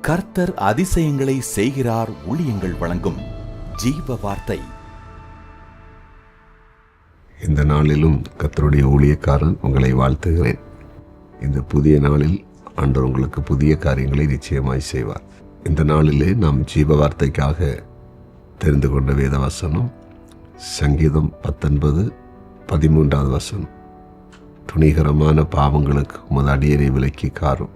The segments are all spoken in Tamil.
கர்த்தர் அதிசயங்களை செய்கிறார். ஊழியங்கள் வழங்கும் ஜீவ வார்த்தை. இந்த நாளிலும் கர்த்தருடைய ஊழியக்காரன் உங்களை வாழ்த்துகிறேன். இந்த புதிய நாளில் ஆண்டவர் உங்களுக்கு புதிய காரியங்களை நிச்சயமாய் செய்வார். இந்த நாளிலே நாம் ஜீவ வார்த்தைக்காக தெரிந்து கொண்ட வேத வசனம் சங்கீதம் 19:13 துணிகரமான பாவங்களுக்கு உமது அடியனை விலக்கி காரும்,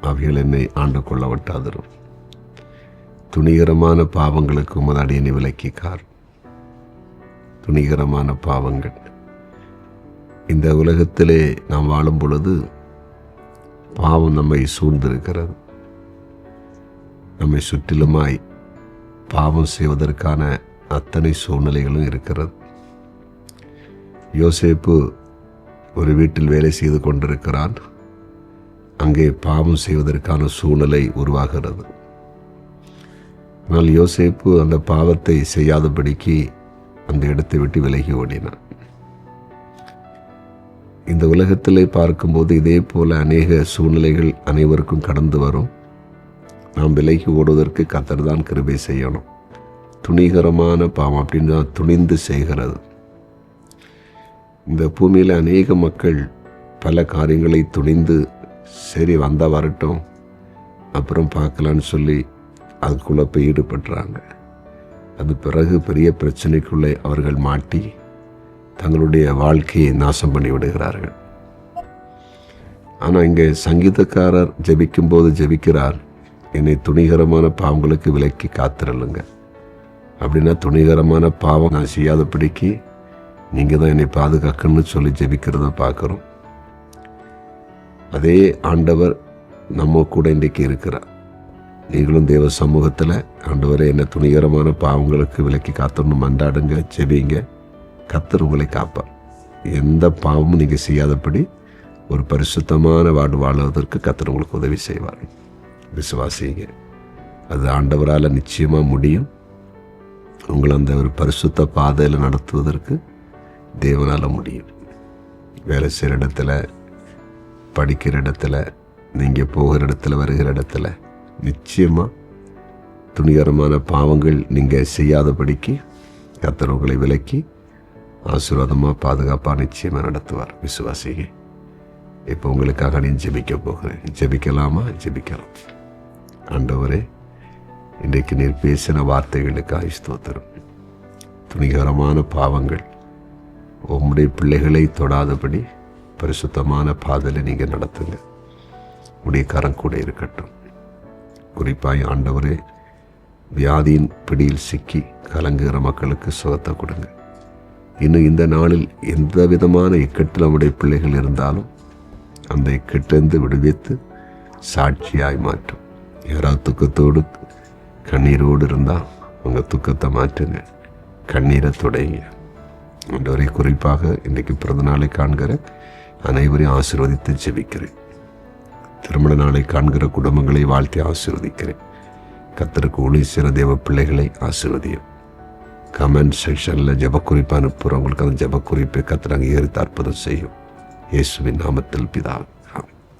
அவைகள் என்னை ஆண்டு கொள்ள வட்டாதரும். துணிகரமான பாவங்களுக்கு உமது அடியனை விலக்கி காரும். துணிகரமான பாவங்கள். இந்த உலகத்திலே நாம் வாழும் பொழுது பாவம் நம்மை சூழ்ந்திருக்கிறது. நம்மை சுற்றிலுமாய் பாவம் செய்வதற்கான அத்தனை சூழ்நிலைகளும் இருக்கிறது. யோசேப்பு ஒரு வீட்டில் வேலை செய்து கொண்டிருக்கிறான். அங்கே பாவம் செய்வதற்கான சூழ்நிலை உருவாகிறது. ஆனால் யோசேப்பு அந்த பாவத்தை செய்யாதபடிக்கு அந்த இடத்தை விட்டு விலகி ஓடினான். இந்த உலகத்திலே பார்க்கும்போது இதே போல அநேக சூழ்நிலைகள் அனைவருக்கும் கடந்து வரும். நாம் விலகி ஓடுவதற்கு கர்த்தர் தான் கிருபை செய்யணும். துணிகரமான பாவம் அப்படின்னு துணிந்து செய்கிறது. இந்த பூமியில் அநேக மக்கள் பல காரியங்களை துணிந்து சரி வந்தால் வரட்டும் அப்புறம் பார்க்கலான்னு சொல்லி அதுக்குள்ளே போய் ஈடுபடுறாங்க. அது பிறகு பெரிய பிரச்சனைக்குள்ளே அவர்கள் மாட்டி தங்களுடைய வாழ்க்கையை நாசம் பண்ணி விடுகிறார்கள். ஆனால் இங்கே சங்கீதக்காரர் ஜெபிக்கும்போது ஜெபிக்கிறார், என்னை துணிகரமான பாவங்களுக்கு விலக்கி காத்திரலுங்க. அப்படின்னா துணிகரமான பாவம் நான் செய்யாதபடிக்கு நீங்கள் தான் என்னை பாதுகாக்கணும்னு சொல்லி ஜெபிக்கிறத பார்க்குறோம். அதே ஆண்டவர் நம்ம கூட இன்றைக்கு இருக்கிறார். நீங்களும் தேவ சமூகத்தில் ஆண்டவரே என்னை துணிகரமான பாவங்களுக்கு விலக்கி காத்தணும் மன்றாடுங்க, ஜெபிங்க. கர்த்தர் உங்களை காப்பார். எந்த பாவமும் நீங்கள் செய்யாதபடி ஒரு பரிசுத்தமான வாழ்வதற்கு கர்த்தர் உங்களுக்கு உதவி செய்வார். விசுவாசிங்க, அது ஆண்டவரால் நிச்சயமாக முடியும். உங்களை அந்த ஒரு பரிசுத்த பாதையில் நடத்துவதற்கு தேவனால் முடியும். வேலை செய்கிற இடத்துல, படிக்கிற இடத்துல, நீங்கள் போகிற இடத்துல, வருகிற இடத்துல நிச்சயமாக துணிகரமான பாவங்கள் நீங்கள் செய்யாதபடிக்கு கர்த்தர் உங்களை விலக்கி ஆசீர்வாதமாக பாதுகாப்பாக நிச்சயமாக நடத்துவார். விசுவாசிங்க, இப்போ உங்களுக்காக நான் ஜெபிக்க போகிறேன். ஜெபிக்கலாமா? ஜெபிக்கலாம். ஆண்டவரே, இன்றைக்கு நீர் பேசின வார்த்தைகளுக்காக ஸ்தோத்திரம். துணிகரமான பாவங்கள் உம்முடைய பிள்ளைகளை தொடாதபடி பரிசுத்தமான பாதையில் நீங்கள் நடத்துங்க. உடைய கரம் கூட இருக்கட்டும். குறிப்பாய் ஆண்டவரே, வியாதியின் பிடியில் சிக்கி கலங்குகிற மக்களுக்கு சுகத்தை கொடுங்க. இன்னும் இந்த நாளில் எந்த விதமான இக்கட்டில் நம்முடைய பிள்ளைகள் இருந்தாலும் அந்த இக்கட்டிலிருந்து விடுவித்து சாட்சியாய் மாற்றும். யாராவது துக்கத்தோடு கண்ணீரோடு இருந்தால் உங்கள் துக்கத்தை மாற்றுங்க, கண்ணீரை துடைங்க. ஆண்டவரை, குறிப்பாக இன்றைக்கு பிறந்த நாளை காண்கிற அனைவரையும் ஆசீர்வதித்து ஜெபிக்கிறேன். திருமண நாளை காண்கிற குடும்பங்களை வாழ்த்தி ஆசீர்வதிக்கிறேன். கர்த்தருக்கு ஊழியம் செய்கிற தேவ பிள்ளைகளை ஆசீர்வதியும். கமெண்ட் செக்ஷனில் ஜெபக்குறிப்பு அனுப்புகிறவங்களுக்கு அந்த ஜெபக்குறிப்பை கர்த்தர் அங்கீகரித்து அற்புதம் செய்யும். இயேசுவின் நாமத்தில் பிதாவே.